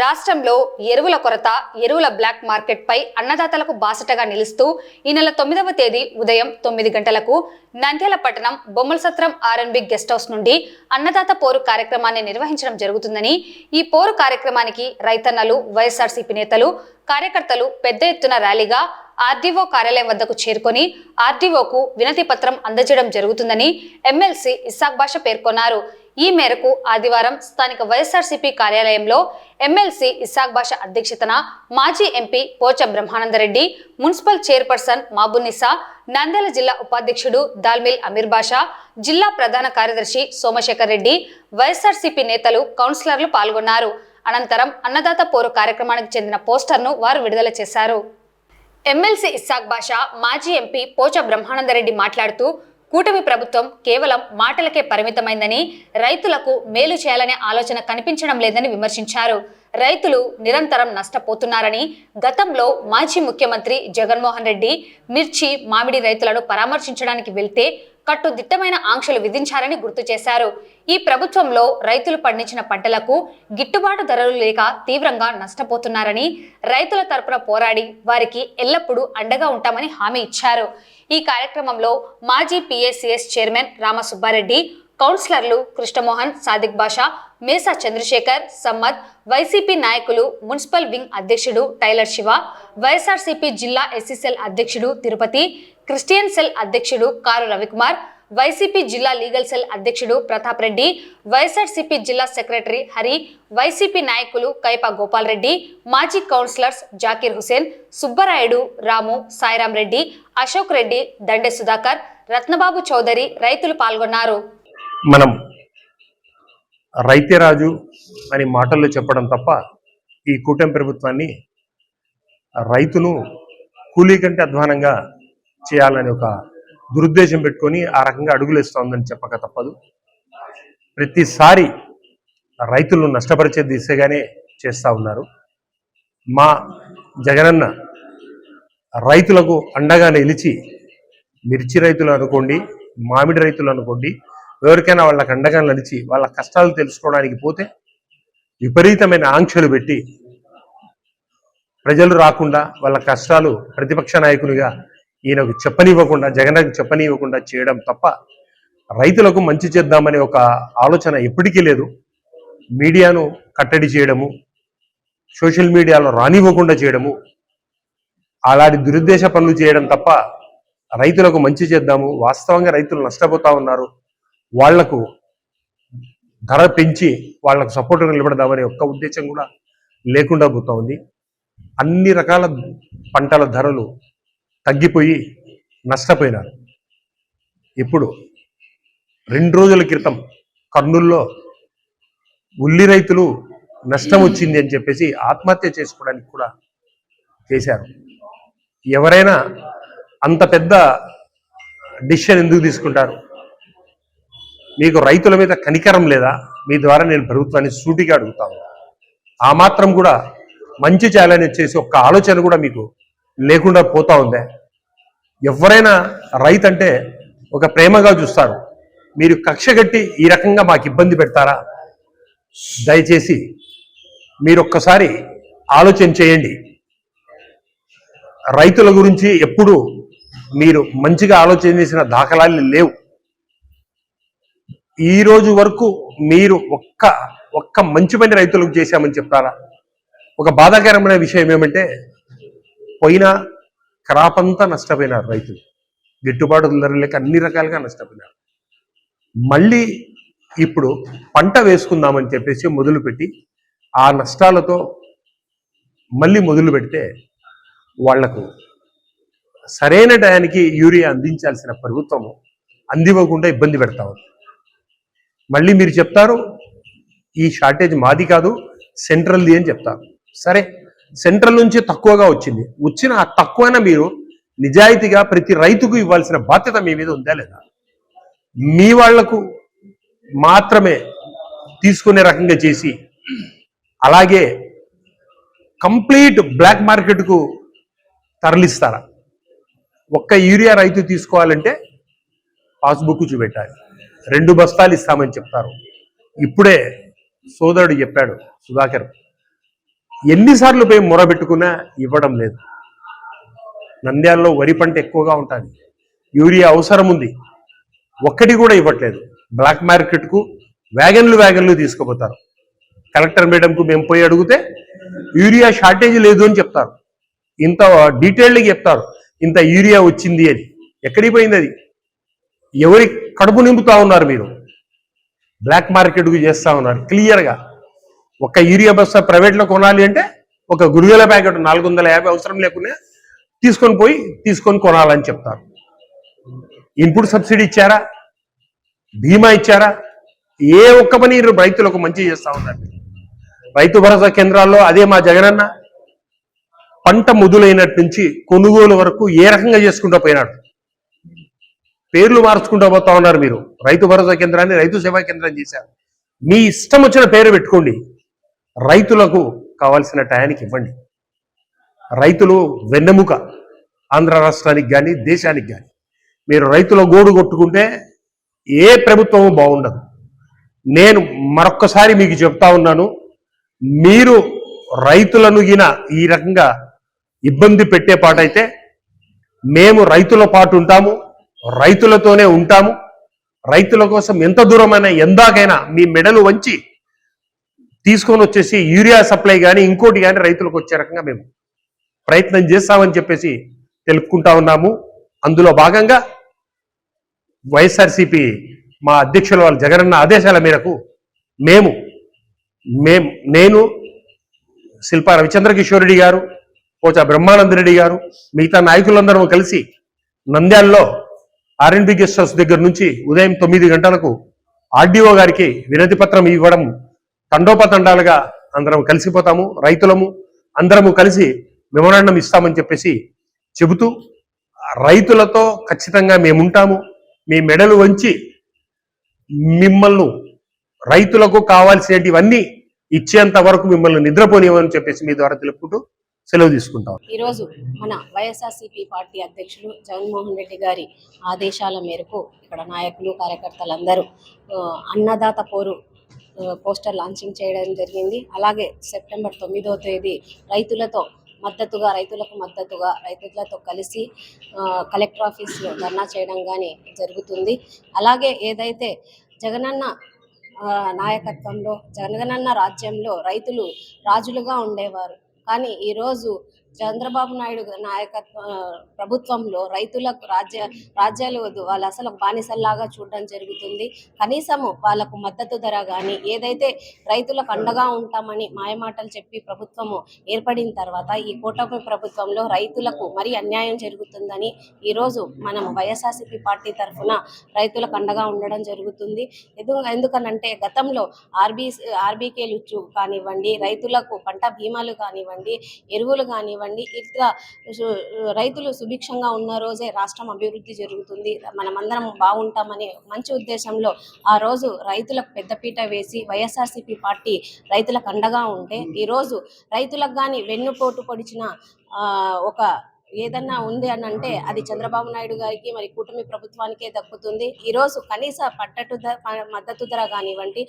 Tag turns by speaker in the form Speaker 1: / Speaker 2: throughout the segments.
Speaker 1: రాష్ట్రంలో ఎరువుల కొరత, ఎరువుల బ్లాక్ మార్కెట్ పై అన్నదాతలకు బాసటగా నిలుస్తూ ఈ నెల 9వ తేదీ ఉదయం 9 గంటలకు నంద్యాల పట్టణం బొమ్మలసత్రం ఆర్ఎన్బి గెస్ట్ హౌస్ నుండి అన్నదాత పోరు కార్యక్రమాన్ని నిర్వహించడం జరుగుతుందని, ఈ పోరు కార్యక్రమానికి రైతన్నలు, వైఎస్ఆర్సీపీ నేతలు, కార్యకర్తలు పెద్ద ఎత్తున ర్యాలీగా ఆర్డీఓ కార్యాలయం వద్దకు చేరుకొని ఆర్డీఓకు వినతి పత్రం అందజేయడం జరుగుతుందని ఎమ్మెల్సీ ఇస్సాక్ బాషా పేర్కొన్నారు. ఈ మేరకు ఆదివారం స్థానిక వైఎస్ఆర్సీపీ కార్యాలయంలో ఎమ్మెల్సీ ఇస్సాక్ బాషా అధ్యక్షతన మాజీ ఎంపీ పోచ బ్రహ్మానందరెడ్డి, మున్సిపల్ చైర్పర్సన్ మాబునిసా, నంద్యాల జిల్లా ఉపాధ్యక్షుడు దాల్మిల్ అమీర్ బాషా, జిల్లా ప్రధాన కార్యదర్శి సోమశేఖర్ రెడ్డి, వైఎస్ఆర్సీపీ నేతలు, కౌన్సిలర్లు పాల్గొన్నారు. అనంతరం అన్నదాత పోరు కార్యక్రమానికి చెందిన పోస్టర్ను వారు విడుదల చేశారు. ఎమ్మెల్సీ ఇస్సాక్ బాషా, మాజీ ఎంపీ పోచ బ్రహ్మానందరెడ్డి మాట్లాడుతూ, కూటమి ప్రభుత్వం కేవలం మాటలకే పరిమితమైందని, రైతులకు మేలు చేయాలనే ఆలోచన కనిపించడం లేదని విమర్శించారు. రైతులు నిరంతరం నష్టపోతున్నారని, గతంలో మాజీ ముఖ్యమంత్రి జగన్మోహన్ రెడ్డి మిర్చి, మామిడి రైతులను పరామర్శించడానికి వెళ్తే కట్టుదిట్టమైన ఆంక్షలు విధించారని గుర్తు చేశారు. ఈ ప్రభుత్వంలో రైతులు పండించిన పంటలకు గిట్టుబాటు ధరలు లేక తీవ్రంగా నష్టపోతున్నారని, రైతుల తరపున పోరాడి వారికి ఎల్లప్పుడూ అండగా ఉంటామని హామీ ఇచ్చారు. ఈ కార్యక్రమంలో మాజీ పిఏసిఎస్ చైర్మన్ రామసుబ్బారెడ్డి, కౌన్సిలర్లు కృష్ణమోహన్, సాదిక్ బాషా, మేసా చంద్రశేఖర్, సమ్మద్, వైసీపీ నాయకులు, మున్సిపల్ వింగ్ అధ్యక్షుడు టైలర్ శివ, వైఎస్ఆర్సీపీ జిల్లా ఎస్సీసెల్ అధ్యక్షుడు తిరుపతి, క్రిస్టియన్ సెల్ అధ్యక్షుడు కారు రవికుమార్, వైసీపీ జిల్లా లీగల్ సెల్ అధ్యక్షుడు ప్రతాప్ రెడ్డి, వైఎస్ఆర్సీపీ జిల్లా సెక్రటరీ హరి, వైసీపీ నాయకులు కైపా గోపాల్ రెడ్డి, మాజీ కౌన్సిలర్స్ జాకీర్ హుసేన్, సుబ్బరాయుడు, రాము, సాయిరాం రెడ్డి, అశోక్ రెడ్డి, దండే సుధాకర్, రత్నబాబు చౌదరి రైతులు పాల్గొన్నారు.
Speaker 2: మనం రైతే రాజు అని మాటల్లో చెప్పడం తప్ప ఈ కూటమి ప్రభుత్వాన్ని రైతును కూలీ కంటే అధ్వానంగా చేయాలని ఒక దురుద్దేశం పెట్టుకొని ఆ రకంగా అడుగులేస్తోందని చెప్పక తప్పదు. ప్రతిసారి రైతులను నష్టపరిచే దిశగానే చేస్తూ ఉన్నారు. మా జగనన్న రైతులకు అండగా నిలిచి, మిర్చి రైతులు అనుకోండి, మామిడి రైతులు అనుకోండి, ఎవరికైనా వాళ్ళకి అండగా నిలిచి వాళ్ళ కష్టాలు తెలుసుకోవడానికి పోతే విపరీతమైన ఆంక్షలు పెట్టి ప్రజలు రాకుండా వాళ్ళ కష్టాలు ప్రతిపక్ష నాయకునిగా ఈయనకు చెప్పనివ్వకుండా, జగన్కు చెప్పనివ్వకుండా చేయడం తప్ప రైతులకు మంచి చేద్దామనే ఒక ఆలోచన ఎప్పటికీ లేదు. మీడియాను కట్టడి చేయడము, సోషల్ మీడియాలో రానివ్వకుండా చేయడము, అలాంటి దురుద్దేశ పనులు చేయడం తప్ప రైతులకు మంచి చేద్దాము, వాస్తవంగా రైతులు నష్టపోతా ఉన్నారు, వాళ్లకు ధర పెంచి వాళ్లకు సపోర్టుగా నిలబడదామనే ఒక్క ఉద్దేశం కూడా లేకుండా పోతా ఉంది. అన్ని రకాల పంటల ధరలు తగ్గిపోయి నష్టపోయినారు. ఇప్పుడు 2 రోజుల క్రితం కర్నూలులో ఉల్లి రైతులు నష్టం వచ్చింది అని చెప్పేసి ఆత్మహత్య చేసుకోవడానికి కూడా చేశారు. ఎవరైనా అంత పెద్ద డిసిషన్ ఎందుకు తీసుకుంటారు? మీకు రైతుల మీద కనికరం లేదా? మీ ద్వారా నేను ప్రభుత్వాన్ని సూటిగా అడుగుతాను. ఆ మాత్రం కూడా మంచి చేయాలని చేసి ఒక్క ఆలోచన కూడా మీకు లేకుండా పోతా ఉందే. ఎవరైనా రైతు అంటే ఒక ప్రేమగా చూస్తారు. మీరు కక్ష కట్టి ఈ రకంగా మాకు ఇబ్బంది పెడతారా? దయచేసి మీరు ఒక్కసారి ఆలోచన చేయండి. రైతుల గురించి ఎప్పుడు మీరు మంచిగా ఆలోచన చేసిన దాఖలాలు లేవు. ఈ రోజు వరకు మీరు ఒక్క మంచి పని రైతులకు చేశామని చెప్తారా? ఒక బాధాకరమైన విషయం ఏమంటే, పోయిన క్రాప్ అంతా నష్టపోయినారు రైతులు, గిట్టుబాటు ధర లేక అన్ని రకాలుగా నష్టపోయినారు. మళ్ళీ ఇప్పుడు పంట వేసుకుందామని చెప్పేసి మొదలుపెట్టి ఆ నష్టాలతో మళ్ళీ మొదలు పెడితే వాళ్లకు సరైన టయానికి యూరియా అందించాల్సిన ప్రభుత్వము అందివ్వకుండా ఇబ్బంది పెడతా ఉంది. మళ్ళీ మీరు చెప్తారు ఈ షార్టేజ్ మాది కాదు, సెంట్రల్ది అని చెప్తారు. సరే, సెంట్రల్ నుంచి తక్కువగా వచ్చిన ఆ తక్కువైనా మీరు నిజాయితీగా ప్రతి రైతుకు ఇవ్వాల్సిన బాధ్యత మీ మీద ఉందా లేదా? మీ వాళ్లకు మాత్రమే తీసుకునే రకంగా చేసి అలాగే కంప్లీట్ బ్లాక్ మార్కెట్కు తరలిస్తారా? ఒక్క యూరియా రైతు తీసుకోవాలంటే పాస్బుక్ చూపెట్టాలి, 2 బస్తాలు ఇస్తామని చెప్తారు. ఇప్పుడే సోదరుడు చెప్పాడు సుధాకర్, ఎన్నిసార్లు పోయి మొరబెట్టుకున్నా ఇవ్వడం లేదు. నంద్యాలలో వరి పంట ఎక్కువగా ఉంటుంది, యూరియా అవసరం ఉంది, ఒక్కటి కూడా ఇవ్వట్లేదు. బ్లాక్ మార్కెట్కు వ్యాగన్లు తీసుకుపోతారు. కలెక్టర్ మేడంకు మేము పోయి అడిగితే యూరియా షార్టేజ్ లేదు అని చెప్తారు. ఇంత డీటెయిల్డ్గా చెప్తారు ఇంత యూరియా వచ్చింది అని. ఎక్కడికి పోయింది అది? ఎవరి కడుపు నింపుతా ఉన్నారు మీరు? బ్లాక్ మార్కెట్కు చేస్తూ ఉన్నారు క్లియర్గా. ఒక యూరియా బస్తా ప్రైవేట్లో కొనాలి అంటే ఒక గురిగల ప్యాకెట్ 450 అవసరం లేకుండా తీసుకొని కొనాలని చెప్తారు. ఇన్పుట్ సబ్సిడీ ఇచ్చారా? బీమా ఇచ్చారా? ఏ ఒక్క పని రైతులకు మంచి చేస్తూ ఉన్నారు. రైతు భరోసా కేంద్రాల్లో అదే మా జగనన్న పంట మొదలైనట్టు నుంచి కొనుగోలు వరకు ఏ రకంగా చేసుకుంటూ పోయినాడు. పేర్లు మార్చుకుంటూ పోతా ఉన్నారు మీరు. రైతు భరోసా కేంద్రాన్ని రైతు సేవా కేంద్రం చేశారు. మీ ఇష్టం వచ్చిన పేరు పెట్టుకోండి, రైతులకు కావాల్సిన టయానికి ఇవ్వండి. రైతులు వెన్నెముక ఆంధ్ర రాష్ట్రానికి కానీ దేశానికి కానీ. మీరు రైతుల గోడు కొట్టుకుంటే ఏ ప్రభుత్వము బాగుండదు. నేను మరొక్కసారి మీకు చెప్తా ఉన్నాను, మీరు రైతులను ఈ రకంగా ఇబ్బంది పెట్టే పాటైతే మేము రైతుల పాటు ఉంటాము, రైతులతోనే ఉంటాము. రైతుల కోసం ఎంత దూరమైనా ఎందాకైనా మీ మెడలు వంచి తీసుకొని వచ్చేసి యూరియా సప్లై కానీ ఇంకోటి కానీ రైతులకు వచ్చే రకంగా మేము ప్రయత్నం చేస్తామని చెప్పేసి తెలుపుకుంటా ఉన్నాము. అందులో భాగంగా వైఎస్ఆర్సీపీ మా అధ్యక్షుల వాళ్ళ జగనన్న ఆదేశాల మేరకు నేను శిల్పా రవిచంద్ర కిషోర్ రెడ్డి గారు, పోచా బ్రహ్మానంద రెడ్డి గారు, మిగతా నాయకులందరూ కలిసి నంద్యాలలో ఆర్ఎన్బి గెస్ట్ హౌస్ దగ్గర నుంచి ఉదయం 9 గంటలకు ఆర్డీఓ గారికి వినతి పత్రం ఇవ్వడం, తండోపతండాలుగా అందరం కలిసిపోతాము. రైతులము అందరము కలిసి మెమోరాండం ఇస్తామని చెప్పేసి చెబుతూ, రైతులతో ఖచ్చితంగా మేముంటాము. మీ మెడలు వంచి మిమ్మల్ని రైతులకు కావాల్సినటివన్నీ ఇచ్చేంత వరకు మిమ్మల్ని నిద్రపోనివ్వని చెప్పేసి మీ ద్వారా తెలుపుకుంటూ సెలవు తీసుకుంటాం.
Speaker 3: ఈరోజు మన వైఎస్ఆర్సీపీ పార్టీ అధ్యక్షుడు జగన్మోహన్ రెడ్డి గారి ఆదేశాల మేరకు ఇక్కడ నాయకులు కార్యకర్తలందరూ అన్నదాత పోరు పోస్టర్ లాంచింగ్ చేయడం జరిగింది. అలాగే సెప్టెంబర్ 9వ తేదీ రైతులకు మద్దతుగా రైతులతో కలిసి కలెక్టర్ ఆఫీస్లో ధర్నా చేయడం కానీ జరుగుతుంది. అలాగే ఏదైతే జగనన్న నాయకత్వంలో జగనన్న రాజ్యంలో రైతులు రాజులుగా ఉండేవారు, కానీ ఈరోజు చంద్రబాబు నాయుడు ప్రభుత్వంలో రైతులకు రాజ్యాలు వద్దు, వాళ్ళు అసలు బానిసల్లాగా చూడడం జరుగుతుంది. కనీసము వాళ్ళకు మద్దతు ధర కానీ ఏదైతే రైతులకు అండగా ఉంటామని మాయమాటలు చెప్పి ప్రభుత్వము ఏర్పడిన తర్వాత ఈ కూటమి ప్రభుత్వంలో రైతులకు మరీ అన్యాయం జరుగుతుందని ఈరోజు మనం వైఎస్ఆర్సీపీ పార్టీ తరఫున రైతులకు అండగా ఉండడం జరుగుతుంది. ఎందుకనంటే గతంలో ఆర్బీకేలు కానివ్వండి, రైతులకు పంట బీమాలు కానివ్వండి, ఎరువులు కానివ్వండి, ఇట్లా రైతులు సుభిక్షంగా ఉన్న రోజే రాష్ట్రం అభివృద్ధి జరుగుతుంది, మనమందరం బాగుంటామనే మంచి ఉద్దేశంలో ఆ రోజు రైతులకు పెద్దపీట వేసి వైఎస్ఆర్సీపీ పార్టీ రైతులకు అండగా ఉంటే, ఈరోజు రైతులకు కానీ వెన్నుపోటు పొడిచిన ఒక ఏదన్నా ఉంది అని అంటే అది చంద్రబాబు నాయుడు గారికి మరి కూటమి ప్రభుత్వానికే దక్కుతుంది. ఈరోజు కనీస మద్దతు ధర కానివ్వండి,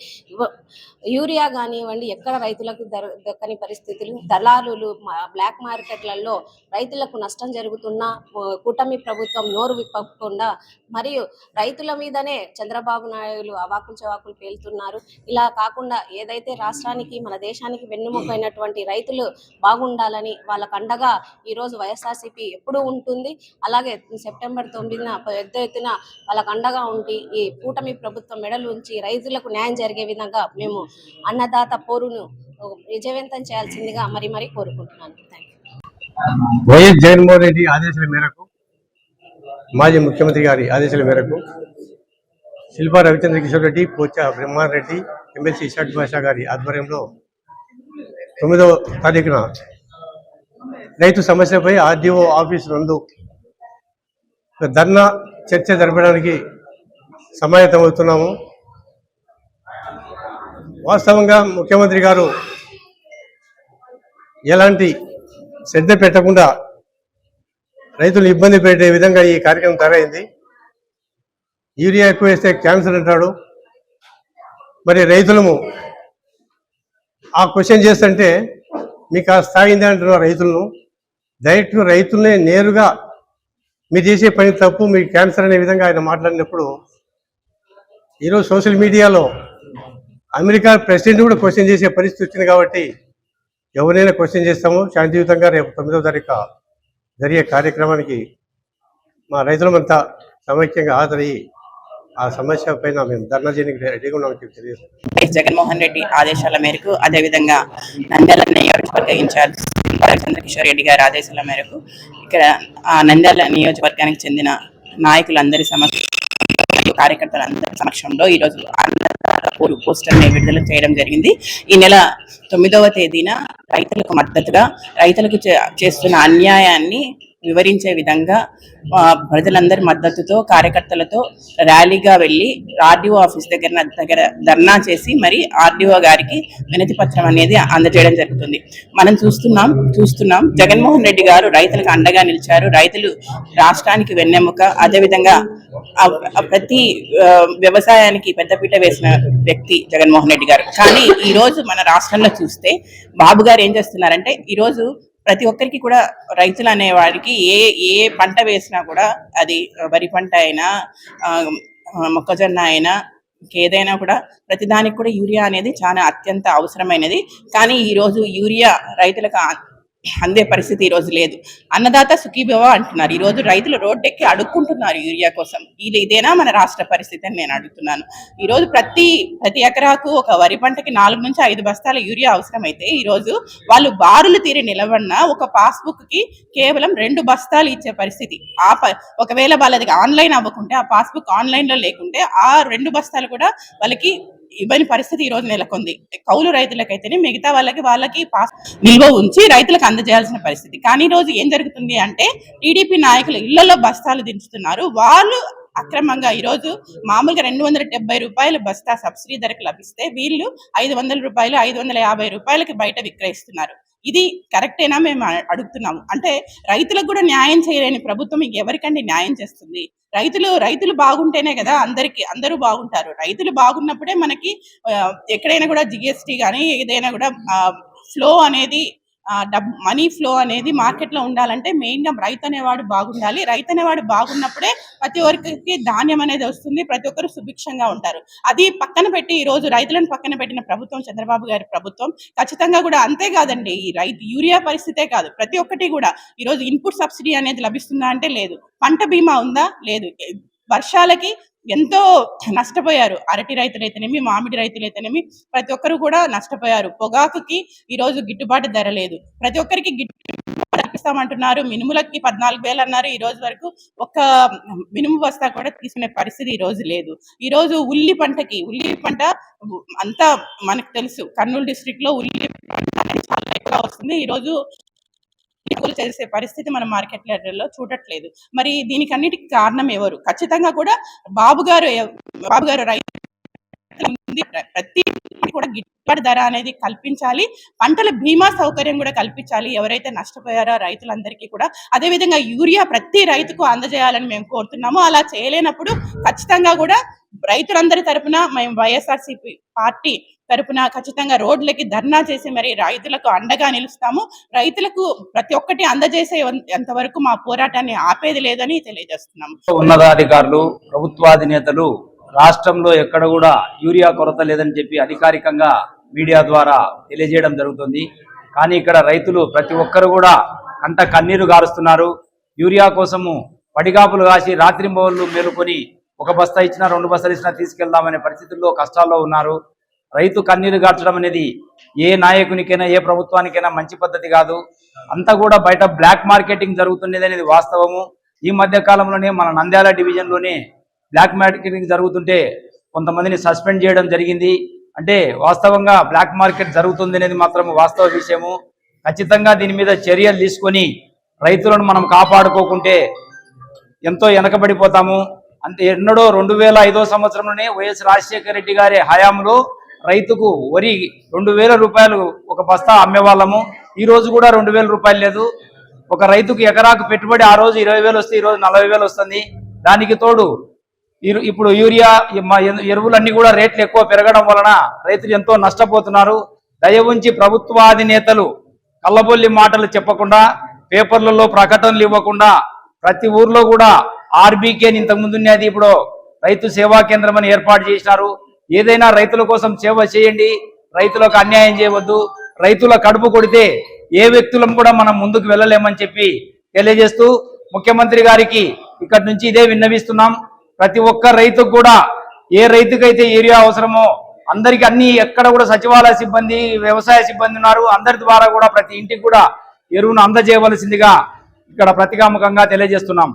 Speaker 3: యూరియా కానివ్వండి ఎక్కడ రైతులకు దక్కని పరిస్థితులు, దళారులు బ్లాక్ మార్కెట్లలో రైతులకు నష్టం జరుగుతున్నా కూటమి ప్రభుత్వం నోరు విప్పకుండా మరియు రైతుల మీదనే చంద్రబాబు నాయుడు అవాకులు చవాకులు పేలుతున్నారు. ఇలా కాకుండా ఏదైతే రాష్ట్రానికి మన దేశానికి వెన్నుముకైనటువంటి రైతులు బాగుండాలని వాళ్ళకు అండగా ఈరోజు వైఎస్ఆర్సీపీ ఎప్పుడు ఉంటుంది. అలాగే సెప్టెంబర్ 9న పెద్ద ఎత్తున వాళ్ళకు అండగా ఉండి ఈ కూటమి ప్రభుత్వం మెడలు ఉంచి రైతులకు న్యాయం జరిగే విధంగా మేము అన్నదాత పోరును విజయవంతం చేయాల్సిందిగా మరీ కోరుకుంటున్నాను. Thank you.
Speaker 4: YS Jaganmohan Reddy ఆదేశాల మేరకు, మాజీ ముఖ్యమంత్రి గారి ఆదేశాల మేరకు శిల్పా రవిచంద్ర కిషోర్ రెడ్డి, పోచా బ్రహ్మానంద రెడ్డి, ఎమ్మెల్సీ ఇషాక్ భాషా గారి ఆధ్వర్యంలో 9వ తారీఖున రైతు సమస్యపై ఆర్డీఓ ఆఫీసు నందు ధర్నా చర్చ జరపడానికి సమాయత్తమవుతున్నాము. వాస్తవంగా ముఖ్యమంత్రి గారు ఎలాంటి శ్రద్ధ పెట్టకుండా రైతులు ఇబ్బంది పెట్టే విధంగా ఈ కార్యక్రమం తయారైంది. యూరియా ఎక్కువ వేస్తే క్యాన్సర్ అంటాడు. మరి రైతులము ఆ క్వశ్చన్ చేస్తుంటే మీకు ఆ స్థాయి ఉంది అంటున్నారు రైతులను. డైరెక్ట్ రైతులనే నేరుగా మీరు చేసే పని తప్పు, మీకు క్యాన్సర్ అనే విధంగా ఆయన మాట్లాడినప్పుడు ఈరోజు సోషల్ మీడియాలో అమెరికా ప్రెసిడెంట్ కూడా క్వశ్చన్ చేసే పరిస్థితి వచ్చింది. కాబట్టి ఎవరైనా క్వశ్చన్ చేస్తాము. శాంతియుతంగా రేపు 9వ తారీఖు జరిగే కార్యక్రమానికి మా రైతులమంతా సమైక్యంగా హాజరయ్యి ఆ సమస్య పైన మేము ధర్నా చేయడానికి రెడీగా ఉన్నామని చెప్పి తెలియజేస్తాం.
Speaker 5: జగన్మోహన్ రెడ్డి ఆదేశాల మేరకు, అదేవిధంగా నంద్యాల నియోజకవర్గ ఇన్ఛార్జ్ చంద్రకిషోర్ రెడ్డి గారి ఆదేశాల మేరకు ఇక్కడ నంద్యాల నియోజకవర్గానికి చెందిన నాయకులందరి కార్యకర్తలందరి సమక్షంలో ఈరోజు పోస్టర్ని విడుదల చేయడం జరిగింది. ఈ నెల 9వ తేదీన రైతులకు మద్దతుగా, రైతులకు చేస్తున్న అన్యాయాన్ని వివరించే విధంగా ప్రజలందరి మద్దతుతో, కార్యకర్తలతో ర్యాలీగా వెళ్ళి ఆర్డీఓ ఆఫీస్ దగ్గర ధర్నా చేసి మరి ఆర్డీఓ గారికి వినతి పత్రం అనేది అందజేయడం జరుగుతుంది. మనం చూస్తున్నాం జగన్మోహన్ రెడ్డి గారు రైతులకు అండగా నిలిచారు. రైతులు రాష్ట్రానికి వెన్నెముక. అదేవిధంగా ప్రతి వ్యవసాయానికి పెద్దపీట వేసిన వ్యక్తి జగన్మోహన్ రెడ్డి గారు. కానీ ఈ రోజు మన రాష్ట్రంలో చూస్తే బాబు గారు ఏం చేస్తున్నారంటే, ఈరోజు ప్రతి ఒక్కరికి కూడా రైతులు అనే వారికి ఏ పంట వేసినా కూడా, అది వరి పంట అయినా మొక్కజొన్న అయినా ఏదైనా కూడా ప్రతిదానికి కూడా యూరియా అనేది చాలా అత్యంత అవసరమైనది. కానీ ఈరోజు యూరియా రైతులకు అందే పరిస్థితి ఈరోజు లేదు. అన్నదాత సుఖీభవ అంటున్నారు. ఈరోజు రైతులు రోడ్డెక్కి అడుక్కుంటున్నారు యూరియా కోసం. ఇదేనా మన రాష్ట్ర పరిస్థితి అని నేను అడుగుతున్నాను. ఈరోజు ప్రతి ఎకరాకు ఒక వరి పంటకి 4 నుంచి 5 బస్తాల యూరియా అవసరమైతే ఈరోజు వాళ్ళు బారులు తీరి నిలబడిన ఒక పాస్బుక్ కి కేవలం 2 బస్తాలు ఇచ్చే పరిస్థితి. ఒకవేళ వాళ్ళది ఆన్లైన్ అవ్వకుంటే, ఆ పాస్బుక్ ఆన్లైన్ లో లేకుంటే ఆ 2 బస్తాలు కూడా వాళ్ళకి ఇవ్వని పరిస్థితి ఈ రోజు నెలకొంది. కౌలు రైతులకైతేనే మిగతా వాళ్ళకి పాస్ నిల్వ ఉంచి రైతులకు అందజేయాల్సిన పరిస్థితి. కానీ ఈ రోజు ఏం జరుగుతుంది అంటే, టీడీపీ నాయకులు ఇళ్లలో బస్తాలు దించుతున్నారు. వాళ్ళు అక్రమంగా ఈరోజు మామూలుగా 270 రూపాయలు బస్తా సబ్సిడీ ధరకు లభిస్తే వీళ్ళు 500 రూపాయలు, 550 రూపాయలకి బయట విక్రయిస్తున్నారు. ఇది కరెక్టేనా మేము అడుగుతున్నాము. అంటే రైతులకు కూడా న్యాయం చేయలేని ప్రభుత్వం ఎవరికండి న్యాయం చేస్తుంది? రైతులు బాగుంటేనే కదా అందరూ బాగుంటారు. రైతులు బాగున్నప్పుడే మనకి ఎక్కడైనా కూడా జిఎస్టీ కానీ ఏదైనా కూడా ఫ్లో అనేది, మనీ ఫ్లో అనేది మార్కెట్లో ఉండాలంటే మెయిన్గా రైతు అనేవాడు బాగుండాలి. రైతు అనేవాడు బాగున్నప్పుడే ప్రతి ఒక్కరికి ధాన్యం అనేది వస్తుంది, ప్రతి ఒక్కరు సుభిక్షంగా ఉంటారు. అది పక్కన పెట్టి ఈరోజు రైతులను పక్కన పెట్టిన ప్రభుత్వం చంద్రబాబు గారి ప్రభుత్వం. ఖచ్చితంగా కూడా అంతేకాదండి, ఈ యూరియా పరిస్థితే కాదు, ప్రతి ఒక్కటి కూడా ఈరోజు ఇన్పుట్ సబ్సిడీ అనేది లభిస్తుందా అంటే లేదు. పంట బీమా ఉందా? లేదు. వర్షాలకి ఎంతో నష్టపోయారు. అరటి రైతులైతేనేమి, మామిడి రైతులైతేనేమి ప్రతి ఒక్కరు కూడా నష్టపోయారు. పొగాకుకి ఈరోజు గిట్టుబాటు ధర లేదు. ప్రతి ఒక్కరికి గిట్టుబాటు ఇస్తామంటున్నారు. మినుములకి 14,000 అన్నారు. ఈ రోజు వరకు ఒక మినుము బస్తా కూడా తీసుకునే పరిస్థితి ఈ రోజు లేదు. ఈ రోజు ఉల్లి పంట అంతా మనకు తెలుసు, కర్నూలు డిస్ట్రిక్ట్ లో ఉల్లి పంట చాలా ఎక్కువ వస్తుంది. ఈ రోజు చేసే పరిస్థితి మన మార్కెట్లలో చూడట్లేదు. మరి దీనికన్నిటికి కారణం ఎవరు? ఖచ్చితంగా కూడా బాబు గారు రైతు ప్రతి కూడా గిట్టుబాటు ధర అనేది కల్పించాలి. పంటల బీమా సౌకర్యం కూడా కల్పించాలి ఎవరైతే నష్టపోయారో రైతులందరికీ కూడా. అదేవిధంగా యూరియా ప్రతి రైతుకు అందజేయాలని మేము కోరుతున్నాము. అలా చేయలేనప్పుడు ఖచ్చితంగా కూడా రైతులందరి తరపున మేము వైఎస్ఆర్సీపీ పార్టీ తరపున ఖచ్చితంగా రోడ్లకి ధర్నా చేసి మరి రైతులకు అండగా నిలుస్తాము. రైతులకు ప్రతి ఒక్కటి అందజేసే అంతవరకు మా పోరాటాన్ని ఆపేది లేదని తెలియజేస్తున్నాము.
Speaker 6: ఉన్నతాధికారులు, ప్రభుత్వాధినేతలు రాష్ట్రంలో ఎక్కడ కూడా యూరియా కొరత లేదని చెప్పి అధికారికంగా మీడియా ద్వారా తెలియజేయడం జరుగుతుంది. కానీ ఇక్కడ రైతులు ప్రతి ఒక్కరు కూడా కంట కన్నీరు గారుస్తున్నారు. యూరియా కోసము పడిగాపులు కాసి రాత్రింబవళ్ళు మేలుకొని 1 బస్తా ఇచ్చినా 2 బస్తాలు ఇచ్చినా తీసుకెళ్దామనే పరిస్థితుల్లో కష్టాల్లో ఉన్నారు. రైతు కన్నీరు గార్చడం అనేది ఏ నాయకునికైనా, ఏ ప్రభుత్వానికైనా మంచి పద్ధతి కాదు. అంతా కూడా బయట బ్లాక్ మార్కెటింగ్ జరుగుతున్నది అనేది వాస్తవము. ఈ మధ్య కాలంలోనే మన నంద్యాల డివిజన్లోనే బ్లాక్ మార్కెటింగ్ జరుగుతుంటే కొంతమందిని సస్పెండ్ చేయడం జరిగింది. అంటే వాస్తవంగా బ్లాక్ మార్కెట్ జరుగుతుంది అనేది మాత్రం వాస్తవ విషయము. ఖచ్చితంగా దీని మీద చర్యలు తీసుకొని రైతులను మనం కాపాడుకోకుంటే ఎంతో వెనకబడిపోతాము. అంతే ఎన్నడో 2005వ సంవత్సరంలోనే వైఎస్ రాజశేఖర రెడ్డి గారి హయాంలో రైతుకు వరి 2,000 రూపాయలు 1 బస్తా అమ్మేవాళ్ళము. ఈ రోజు కూడా 2,000 రూపాయలు లేదు. ఒక రైతుకు ఎకరాకు పెట్టుబడి ఆ రోజు 20,000 వస్తే ఈ రోజు 40,000 వస్తుంది. దానికి తోడు ఇప్పుడు యూరియా ఎరువులన్నీ కూడా రేట్లు ఎక్కువ పెరగడం వలన రైతులు ఎంతో నష్టపోతున్నారు. దయ ఉంచి ప్రభుత్వాధినేతలు కళ్ళబొల్లి మాటలు చెప్పకుండా పేపర్లలో ప్రకటనలు ఇవ్వకుండా ప్రతి ఊర్లో కూడా ఆర్బీకే ఇంతకుముందు ఉన్నది ఇప్పుడు రైతు సేవా కేంద్రం అని ఏర్పాటు చేసినారు. ఏదైనా రైతుల కోసం సేవ చేయండి, రైతులకు అన్యాయం చేయవద్దు. రైతుల కడుపు కొడితే ఏ వ్యక్తులం కూడా మనం ముందుకు వెళ్ళలేమని చెప్పి తెలియజేస్తూ ముఖ్యమంత్రి గారికి ఇక్కడి నుంచి ఇదే విన్నవిస్తున్నాం. ప్రతి ఒక్క రైతుకు కూడా ఏ రైతుకైతే ఏరియా అవసరమో అందరికి అన్ని ఎక్కడ కూడా సచివాలయ సిబ్బంది వ్యవసాయ సిబ్బంది ఉన్నారు. అందరి ద్వారా కూడా ప్రతి ఇంటికి కూడా ఎరువును అందజేయవలసిందిగా ఇక్కడ ప్రతికాముఖంగా తెలియజేస్తున్నాం.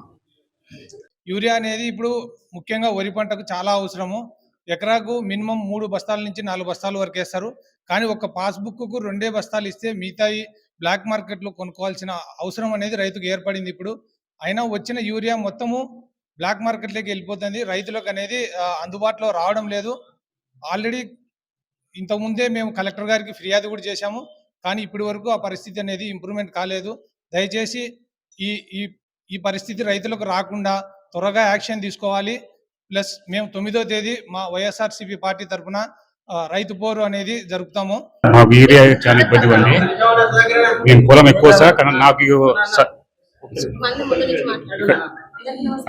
Speaker 7: యూరియా అనేది ఇప్పుడు ముఖ్యంగా వరి పంటకు చాలా అవసరము. ఎకరాకు మినిమం 3 బస్తాల నుంచి 4 బస్తాల వరకు వేస్తారు. కానీ ఒక పాస్బుక్కు 2 బస్తాలు ఇస్తే మిగతాయి బ్లాక్ మార్కెట్లో కొనుక్కోవాల్సిన అవసరం అనేది రైతుకు ఏర్పడింది. ఇప్పుడు అయినా వచ్చిన యూరియా మొత్తము బ్లాక్ మార్కెట్లోకి వెళ్ళిపోతుంది. రైతులకు అనేది అందుబాటులో రావడం లేదు. ఆల్రెడీ ఇంతకుముందే మేము కలెక్టర్ గారికి ఫిర్యాదు కూడా చేశాము. కానీ ఇప్పటి వరకు ఆ పరిస్థితి అనేది ఇంప్రూవ్మెంట్ కాలేదు. దయచేసి ఈ ఈ పరిస్థితి రైతులకు రాకుండా త్వరగా యాక్షన్ తీసుకోవాలి. ప్లస్ మేము 9వ తేదీ మా వైఎస్ఆర్సీపీ పార్టీ తరఫున రైతు పోరు అనేది జరుపుతాము.
Speaker 8: మాకు ఏరియా చాలా ఇబ్బంది ఉంది. నేను పొలం ఎక్కువ సార్, కానీ నాకు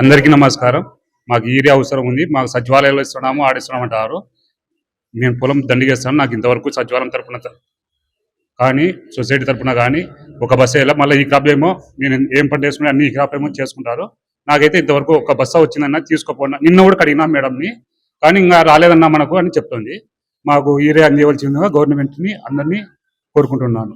Speaker 8: అందరికీ నమస్కారం. మాకు ఏరియా అవసరం ఉంది. మాకు సచివాలయంలో ఇస్తున్నాము, ఆడిస్తున్నాం అంటారు. నేను పొలం దండిగేస్తాను. నాకు ఇంతవరకు సచివాలయం తరఫున కానీ సొసైటీ తరఫున కానీ ఒక బస్సు వెళ్ళా. మళ్ళీ ఈ క్రాప్ ఏమో నేను ఏం పంట వేసుకుని అన్ని ఈ క్రాప్ ఏమో చేసుకుంటారు. నాకైతే ఇంతవరకు ఒక బస్సు వచ్చిందన్నా తీసుకోపోయినా. నిన్న కూడా కడిగినా మేడంని, కానీ ఇంకా రాలేదన్నా మనకు అని చెప్తుంది. మాకు ఏరియా అందివలసిందిగా గవర్నమెంట్ని అందరినీ కోరుకుంటున్నాను.